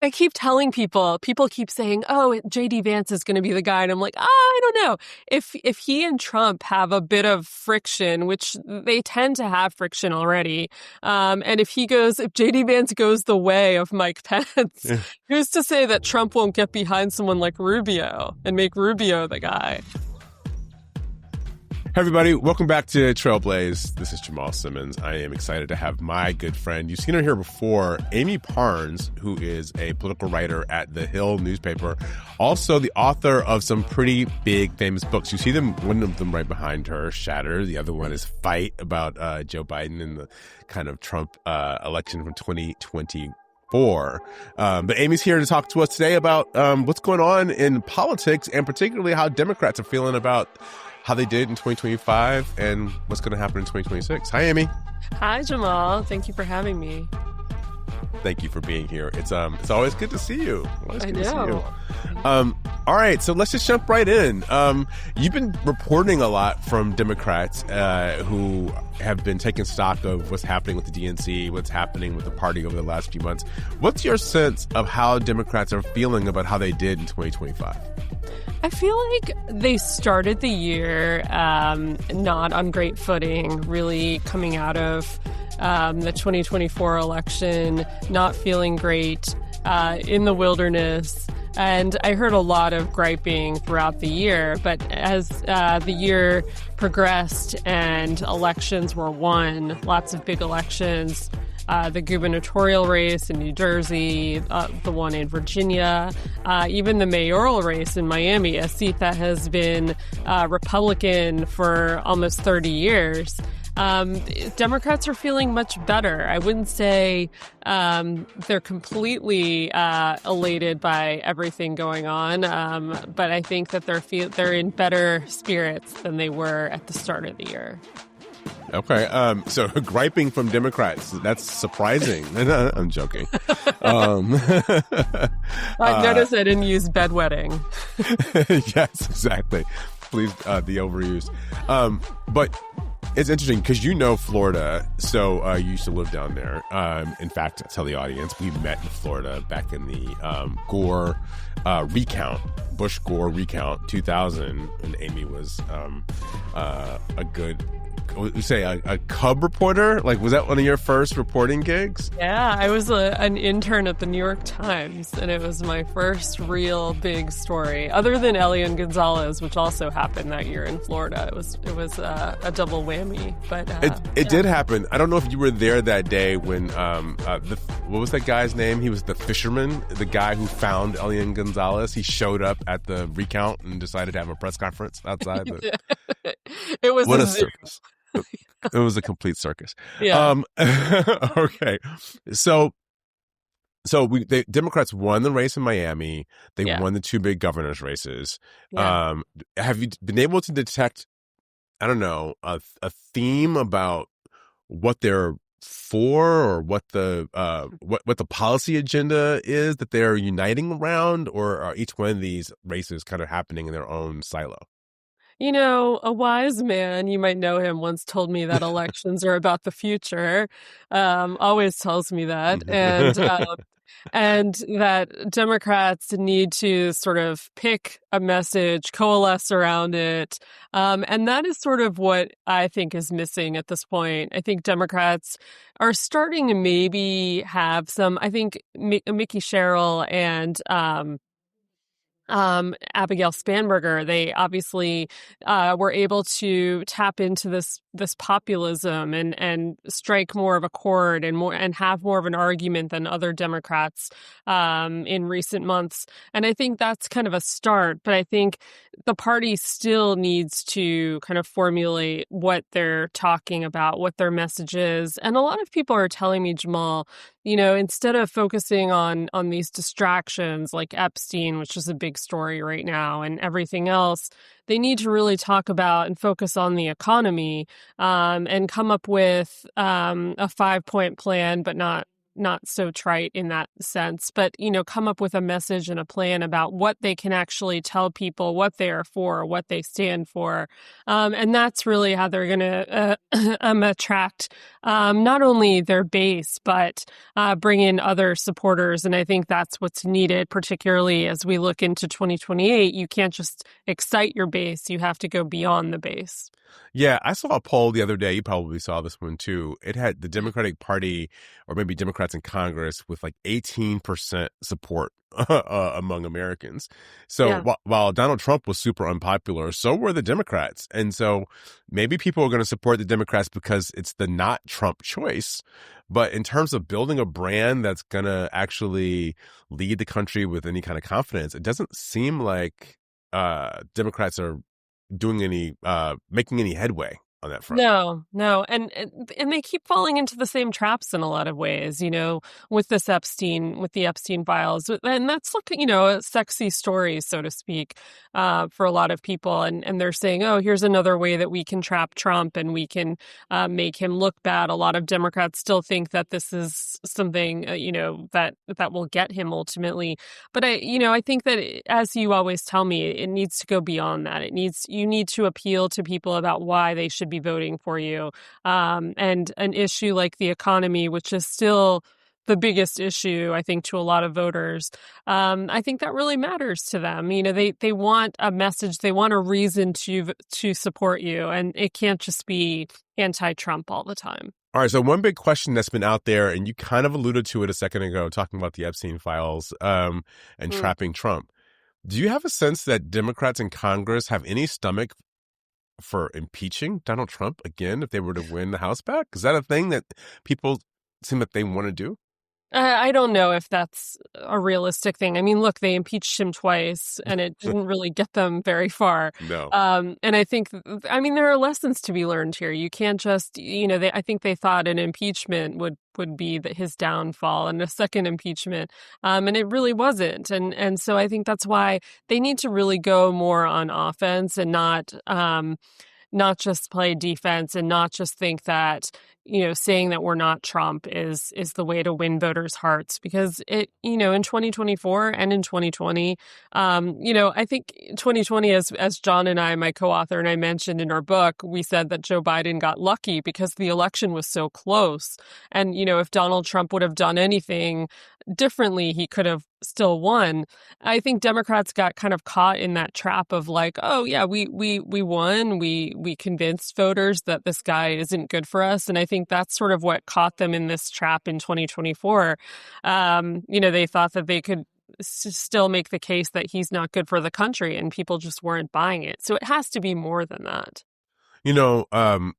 I keep telling people keep saying, oh, JD Vance is going to be the guy. And I'm like, I don't know. If he and Trump have a bit of friction, which they tend to have friction already, and if JD Vance goes the way of Mike Pence, who's to say that Trump won't get behind someone like Rubio and make Rubio the guy? Hey everybody, welcome back to Trailblaze. This is Jamal Simmons. I am excited to have my good friend, you've seen her here before, Amie Parnes, who is a political writer at The Hill newspaper, also the author of some pretty big, famous books. You see them, one of them right behind her, Shatter. The other one is Fight, about Joe Biden and the kind of Trump election from 2024. But Amie's here to talk to us today about what's going on in politics, and particularly how Democrats are feeling about how they did in 2025 and what's going to happen in 2026. Hi, Amie. Hi, Jamal. Thank you for having me. Thank you for being here. It's always good to see you. I know. All right, so let's just jump right in. You've been reporting a lot from Democrats who have been taking stock of what's happening with the DNC, what's happening with the party over the last few months. What's your sense of how Democrats are feeling about how they did in 2025? I feel like they started the year not on great footing, really coming out of the 2024 election, not feeling great, in the wilderness. And I heard a lot of griping throughout the year, but as the year progressed and elections were won, lots of big elections, the gubernatorial race in New Jersey, the one in Virginia, even the mayoral race in Miami, a seat that has been Republican for almost 30 years. Democrats are feeling much better. I wouldn't say they're completely elated by everything going on, but I think that they're in better spirits than they were at the start of the year. Okay, so griping from Democrats, that's surprising. I'm joking. I noticed I didn't use bedwetting. Yes, exactly. Please, the overuse. But it's interesting because you know Florida, so you used to live down there. In fact, I'll tell the audience, we met in Florida back in the Gore recount, Bush-Gore recount, 2000, and Amie was a good... You say a cub reporter? Like, was that one of your first reporting gigs? Yeah, I was an intern at the New York Times, and it was my first real big story, other than Elian Gonzalez, which also happened that year in Florida. It was a double whammy. But it did happen. I don't know if you were there that day when what was that guy's name? He was the fisherman, the guy who found Elian Gonzalez. He showed up at the recount and decided to have a press conference outside. It was what a circus. It was a complete circus. Yeah. Okay. So the Democrats won the race in Miami. They won the two big governor's races. Yeah. Have you been able to detect, I don't know, a theme about what they're for, or what the policy agenda is that they're uniting around, or are each one of these races kind of happening in their own silo? You know, a wise man, you might know him, once told me that elections are about the future. Always tells me that. And that Democrats need to sort of pick a message, coalesce around it. And that is sort of what I think is missing at this point. I think Democrats are starting to maybe have some, I think Mickey Sherrill and Abigail Spanberger, they obviously were able to tap into this populism and strike more of a chord and have more of an argument than other Democrats in recent months. And I think that's kind of a start. But I think the party still needs to kind of formulate what they're talking about, what their message is. And a lot of people are telling me, Jamal, you know, instead of focusing on these distractions like Epstein, which is a big story right now, and everything else, they need to really talk about and focus on the economy and come up with a 5-point plan, but not not so trite in that sense, but, come up with a message and a plan about what they can actually tell people, what they are for, what they stand for. And that's really how they're going to attract not only their base, but bring in other supporters. And I think that's what's needed, particularly as we look into 2028. You can't just excite your base. You have to go beyond the base. Yeah, I saw a poll the other day. You probably saw this one too. It had the Democratic Party, or maybe Democrats in Congress, with like 18% support among Americans. So Yeah. while Donald Trump was super unpopular, so were the Democrats. And so maybe people are going to support the Democrats because it's the not Trump choice. But in terms of building a brand that's going to actually lead the country with any kind of confidence, it doesn't seem like Democrats are doing making any headway on that front. No. And they keep falling into the same traps in a lot of ways, with the Epstein files. And that's a sexy story, so to speak, for a lot of people. And they're saying, oh, here's another way that we can trap Trump and we can make him look bad. A lot of Democrats still think that this is something, that will get him ultimately. But I think that, as you always tell me, it needs to go beyond that. You need to appeal to people about why they should be voting for you. And an issue like the economy, which is still the biggest issue, I think, to a lot of voters, I think that really matters to them. They want a message, they want a reason to support you, and it can't just be anti-Trump all the time. All right, so one big question that's been out there, and you kind of alluded to it a second ago, talking about the Epstein files and trapping Trump. Do you have a sense that Democrats in Congress have any stomach for impeaching Donald Trump again if they were to win the House back? Is that a thing that people seem like they want to do? I don't know if that's a realistic thing. I mean, look, they impeached him twice, and it didn't really get them very far. No. And I think, there are lessons to be learned here. You can't just, I think they thought an impeachment would be his downfall, and a second impeachment, and it really wasn't. And so I think that's why they need to really go more on offense and not just play defense, and not just think that, saying that we're not Trump is the way to win voters' hearts, because in 2024 and in 2020, I think 2020, as John and I, my co-author, and I mentioned in our book, we said that Joe Biden got lucky because the election was so close. And, if Donald Trump would have done anything differently, he could have still won. I think Democrats got kind of caught in that trap of like, oh yeah, we won. We convinced voters that this guy isn't good for us. And I think that's sort of what caught them in this trap in 2024. They thought that they could still make the case that he's not good for the country, and people just weren't buying it. So it has to be more than that.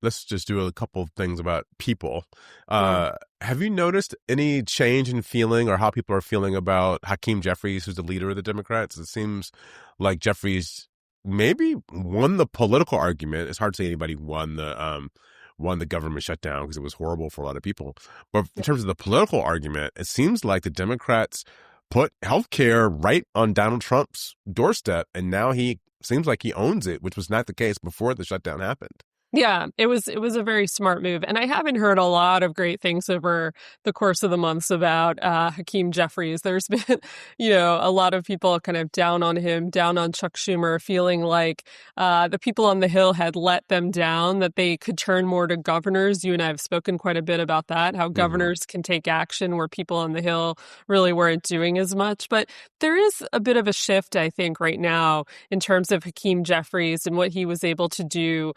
Let's just do a couple of things about people. Have you noticed any change in feeling or how people are feeling about Hakeem Jeffries, who's the leader of the Democrats? It seems like Jeffries maybe won the political argument. It's hard to say anybody won the government shutdown because it was horrible for a lot of people. But in terms of the political argument, it seems like the Democrats put healthcare right on Donald Trump's doorstep, and now he seems like he owns it, which was not the case before the shutdown happened. Yeah, it was a very smart move. And I haven't heard a lot of great things over the course of the months about Hakeem Jeffries. There's been, a lot of people kind of down on him, down on Chuck Schumer, feeling like the people on the Hill had let them down, that they could turn more to governors. You and I have spoken quite a bit about that, how governors can take action where people on the Hill really weren't doing as much. But there is a bit of a shift, I think, right now in terms of Hakeem Jeffries and what he was able to do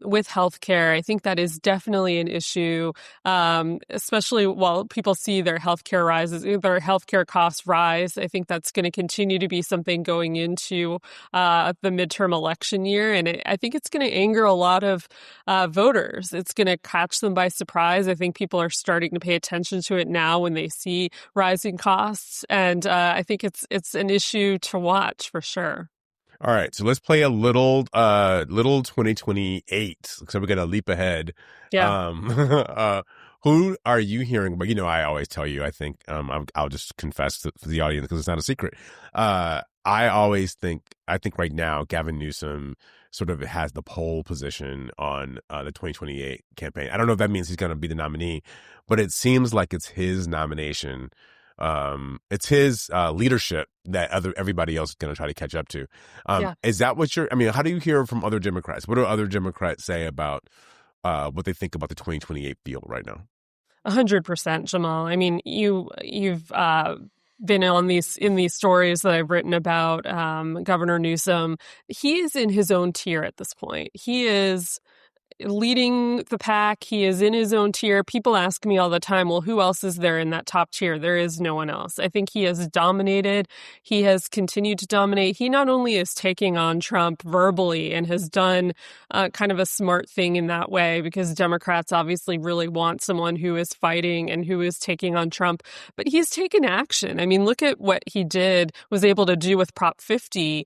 with healthcare. I think that is definitely an issue, especially while people see their healthcare costs rise. I think that's going to continue to be something going into the midterm election year. And I think it's going to anger a lot of voters. It's going to catch them by surprise. I think people are starting to pay attention to it now when they see rising costs. And I think it's an issue to watch for sure. All right, so let's play a little 2028. So we're gonna leap ahead. Yeah. Who are you hearing about? I always tell you. I think I'll just confess to the audience because it's not a secret. I think right now Gavin Newsom sort of has the pole position on the 2028 campaign. I don't know if that means he's going to be the nominee, but it seems like it's his nomination. It's his leadership that everybody else is going to try to catch up to. Yeah. Is that what I mean, how do you hear from other Democrats? What do other Democrats say about what they think about the 2028 field right now? 100%, Jamal. I mean, you've been in these stories that I've written about Governor Newsom. He is in his own tier at this point. He is leading the pack. He is in his own tier. People ask me all the time, well, who else is there in that top tier? There is no one else. I think he has dominated. He has continued to dominate. He not only is taking on Trump verbally and has done kind of a smart thing in that way, because Democrats obviously really want someone who is fighting and who is taking on Trump, but he's taken action. I mean, look at what he was able to do with Prop 50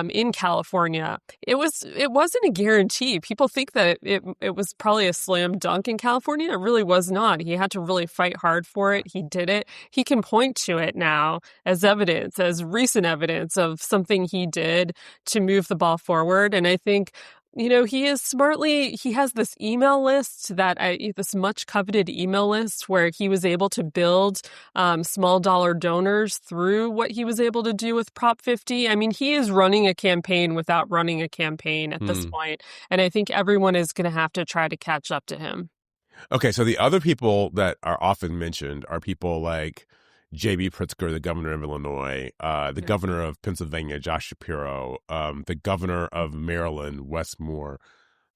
in California. It wasn't a guarantee. People think that it was probably a slam dunk in California. It really was not. He had to really fight hard for it. He did it. He can point to it now as evidence, as recent evidence of something he did to move the ball forward. And I think, he has this email list this much coveted email list where he was able to build small dollar donors through what he was able to do with Prop 50. I mean, he is running a campaign without running a campaign at this point. And I think everyone is going to have to try to catch up to him. Okay, so the other people that are often mentioned are people like J.B. Pritzker, the governor of Illinois, the governor of Pennsylvania, Josh Shapiro, the governor of Maryland, Wes Moore.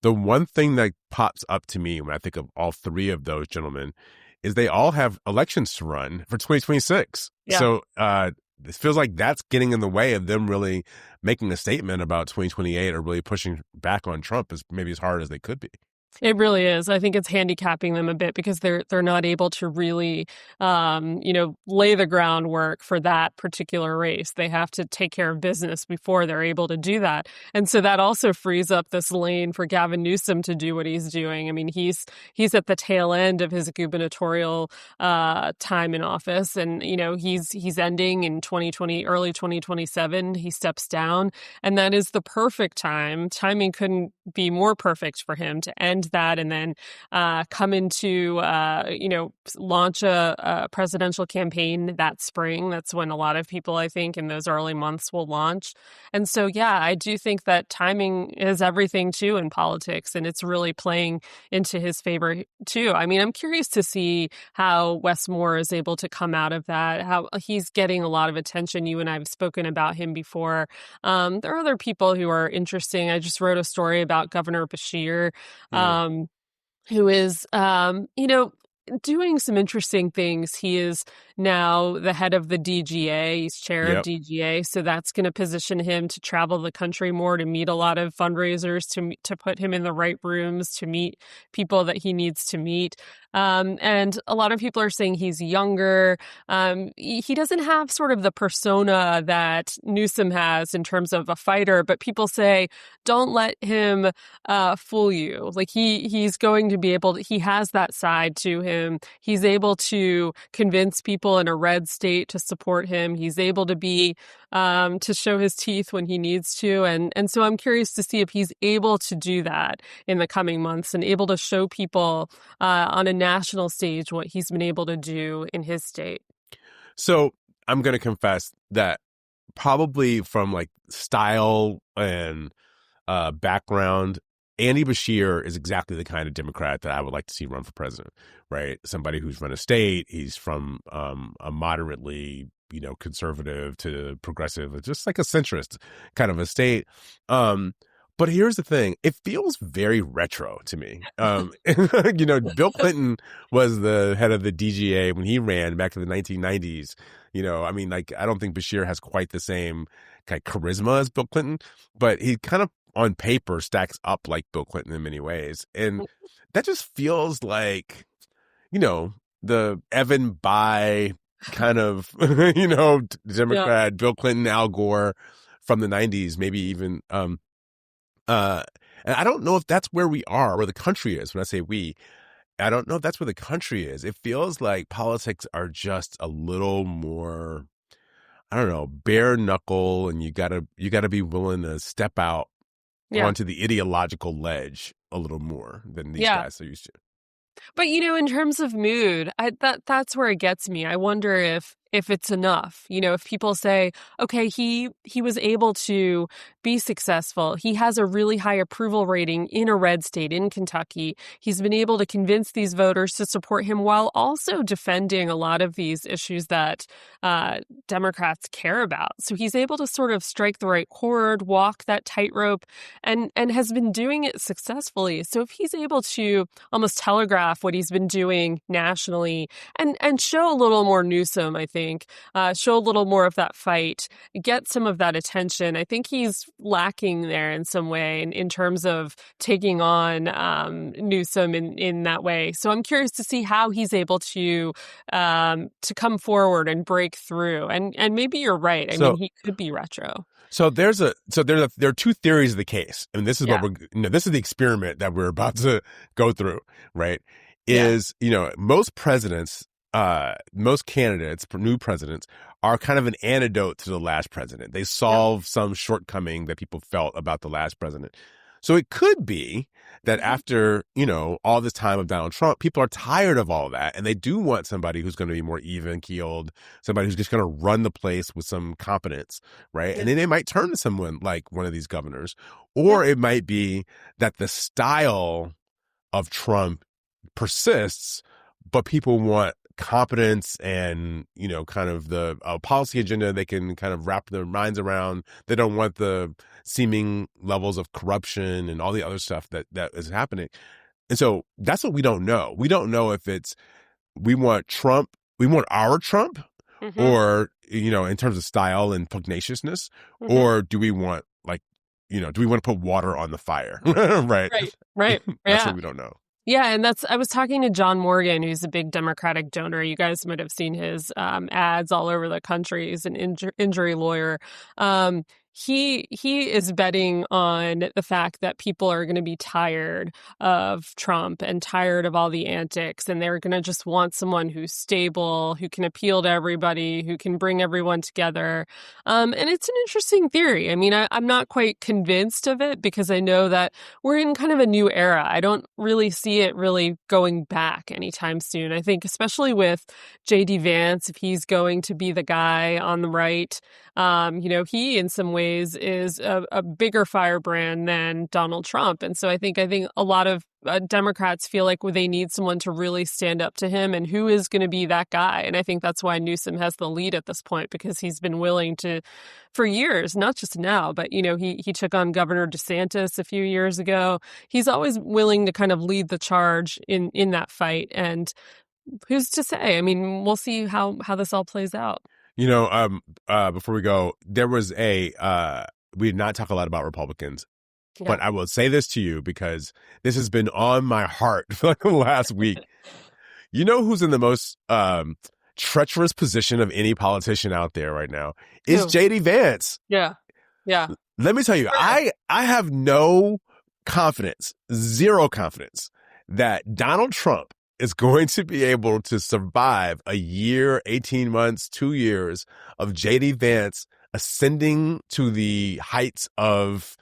The one thing that pops up to me when I think of all three of those gentlemen is they all have elections to run for 2026. Yeah. So it feels like that's getting in the way of them really making a statement about 2028 or really pushing back on Trump maybe as hard as they could be. It really is. I think it's handicapping them a bit because they're not able to really, lay the groundwork for that particular race. They have to take care of business before they're able to do that. And so that also frees up this lane for Gavin Newsom to do what he's doing. I mean, he's at the tail end of his gubernatorial time in office, and he's ending in 2020, early 2027. He steps down, and that is the perfect time. Timing couldn't be more perfect for him to end that and then come into, launch a presidential campaign that spring. That's when a lot of people, I think, in those early months will launch. And so, yeah, I do think that timing is everything, too, in politics, and it's really playing into his favor, too. I mean, I'm curious to see how Wes Moore is able to come out of that, how he's getting a lot of attention. You and I have spoken about him before. There are other people who are interesting. I just wrote a story about Governor Beshear, who is, doing some interesting things. He is now the head of the DGA. He's chair of DGA. So that's going to position him to travel the country more, to meet a lot of fundraisers, to put him in the right rooms, to meet people that he needs to meet. And a lot of people are saying he's younger. He doesn't have sort of the persona that Newsom has in terms of a fighter, but people say, don't let him fool you. Like he's going to be able to, he has that side to him. He's able to convince people in a red state to support him. He's able to be, to show his teeth when he needs to. And so I'm curious to see if he's able to do that in the coming months and able to show people on a national stage what he's been able to do in his state. So I'm going to confess that probably from like style and background, Andy Beshear is exactly the kind of Democrat that I would like to see run for president, right? Somebody who's run a state. He's from a moderately, conservative to progressive, just like a centrist kind of a state. But here's the thing. It feels very retro to me. Bill Clinton was the head of the DGA when he ran back in the 1990s. I don't think Beshear has quite the same kind of charisma as Bill Clinton, but he kind of on paper stacks up like Bill Clinton in many ways. And that just feels like, the Evan Bayh kind of, Democrat, Bill Clinton, Al Gore from the 90s, maybe even, and I don't know if that's where we are, where the country is. When I say we, I don't know if that's where the country is. It feels like politics are just a little more, I don't know, bare knuckle, and you gotta be willing to step out onto the ideological ledge a little more than these guys are used to. But, in terms of mood, that's where it gets me. I wonder if it's enough. If people say, okay, he was able to be successful. He has a really high approval rating in a red state, in Kentucky. He's been able to convince these voters to support him while also defending a lot of these issues that Democrats care about. So he's able to sort of strike the right chord, walk that tightrope, and has been doing it successfully. So if he's able to almost telegraph what he's been doing nationally and show a little more Newsom, I think, show a little more of that fight, get some of that attention. I think he's lacking there in some way in terms of taking on Newsom in that way. So I'm curious to see how he's able to come forward and break through. And maybe you're right. I mean, he could be retro. So there are two theories of the case, and this is what this is the experiment that we're about to go through, right? Most presidents, most candidates, new presidents, are kind of an antidote to the last president. They solve some shortcoming that people felt about the last president. So it could be that after, all this time of Donald Trump, people are tired of all that, and they do want somebody who's going to be more even-keeled, somebody who's just going to run the place with some competence, right? Yeah. And then they might turn to someone like one of these governors. Or it might be that the style of Trump persists, but people want competence and, kind of the policy agenda they can kind of wrap their minds around. They don't want the seeming levels of corruption and all the other stuff that is happening. And so that's what we don't know. We don't know if we want Trump, we want our Trump, or, in terms of style and pugnaciousness, or do we want do we want to put water on the fire? Right. That's what we don't know. Yeah, and I was talking to John Morgan, who's a big Democratic donor. You guys might have seen his ads all over the country. He's an injury lawyer. He is betting on the fact that people are going to be tired of Trump and tired of all the antics, and they're going to just want someone who's stable, who can appeal to everybody, who can bring everyone together. And it's an interesting theory. I mean, I'm not quite convinced of it because I know that we're in kind of a new era. I don't really see it really going back anytime soon. I think especially with JD Vance, if he's going to be the guy on the right, he in some ways is a bigger firebrand than Donald Trump. And so I think a lot of Democrats feel like they need someone to really stand up to him, and who is going to be that guy. And I think that's why Newsom has the lead at this point, because he's been willing to, for years, not just now, but, he took on Governor DeSantis a few years ago. He's always willing to kind of lead the charge in that fight. And who's to say? I mean, we'll see how this all plays out. Before we go, there was we did not talk a lot about Republicans, but I will say this to you because this has been on my heart for the last week. You know who's in the most treacherous position of any politician out there right now is JD Vance. Yeah. Let me tell you, I have no confidence, zero confidence that Donald Trump is going to be able to survive a year, 18 months, 2 years of JD Vance ascending to the heights of,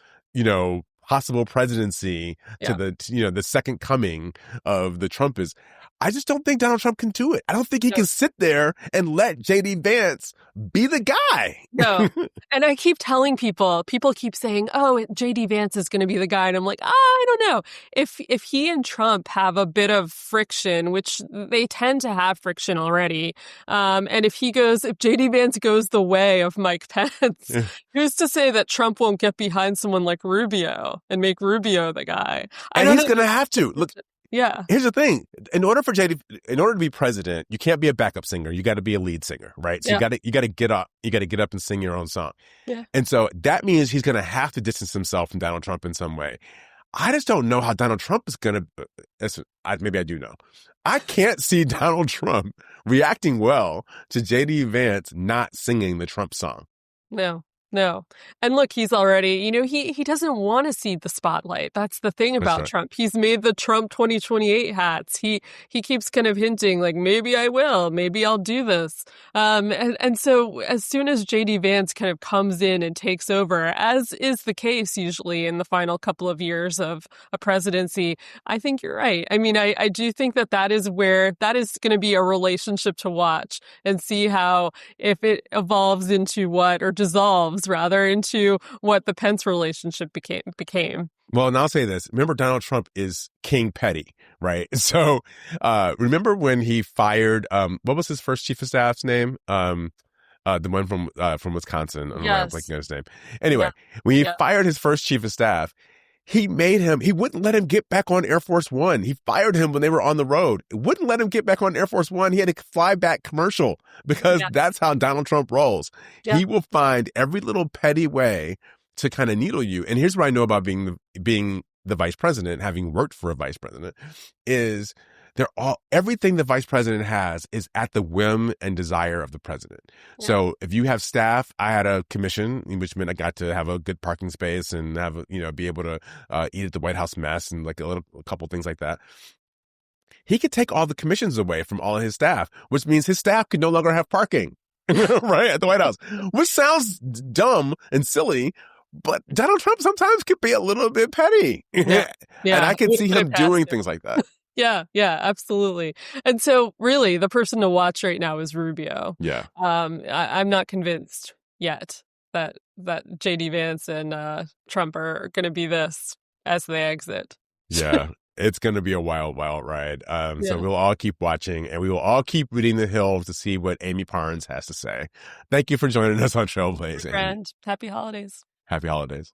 possible presidency to the second coming of the Trumpists. I just don't think Donald Trump can do it. I don't think he can sit there and let JD Vance be the guy. No. And I keep telling people keep saying, oh, JD Vance is going to be the guy. And I'm like, I don't know. If he and Trump have a bit of friction, which they tend to have friction already, and if JD Vance goes the way of Mike Pence, who's to say that Trump won't get behind someone like Rubio and make Rubio the guy? And he's going to have to. Look. Yeah. Here's the thing. In order to be president, you can't be a backup singer. You got to be a lead singer, right? So you got to get up. You got to get up and sing your own song. Yeah. And so that means he's going to have to distance himself from Donald Trump in some way. I just don't know how Donald Trump is going to, maybe I do know. I can't see Donald Trump reacting well to JD Vance not singing the Trump song. No. No. And look, he's already, he doesn't want to see the spotlight. That's the thing That's about right. Trump. He's made the Trump 2028 hats. He keeps kind of hinting like, maybe I will, maybe I'll do this. And so as soon as JD Vance kind of comes in and takes over, as is the case usually in the final couple of years of a presidency, I think you're right. I mean, I do think that is where that is going to be a relationship to watch and see how, if it evolves into what, or dissolves rather into what the Pence relationship became. Well, and I'll say this. Remember, Donald Trump is King Petty, right? So remember when he fired, what was his first chief of staff's name? The one from Wisconsin. I don't know why I'm blanking on his name. Anyway, when he fired his first chief of staff, he wouldn't let him get back on Air Force One. He fired him when they were on the road. Wouldn't let him get back on Air Force One. He had to fly back commercial because that's how Donald Trump rolls. Yeah. He will find every little petty way to kind of needle you. And here's what I know about being the vice president, having worked for a vice president, is everything the vice president has is at the whim and desire of the president. Yeah. So if you have staff, I had a commission, which meant I got to have a good parking space and have be able to eat at the White House mess and like a couple things like that. He could take all the commissions away from all of his staff, which means his staff could no longer have parking, right, at the White House, which sounds dumb and silly. But Donald Trump sometimes could be a little bit petty. Yeah. And I can see him doing things like that. Yeah, absolutely. And so really the person to watch right now is Rubio. Yeah. I'm not convinced yet that JD Vance and Trump are going to be this as they exit. Yeah. It's going to be a wild, wild ride. So we'll all keep watching, and we will all keep reading the Hill to see what Amie Parnes has to say. Thank you for joining us on Trailblazing. Friend, happy holidays. Happy holidays.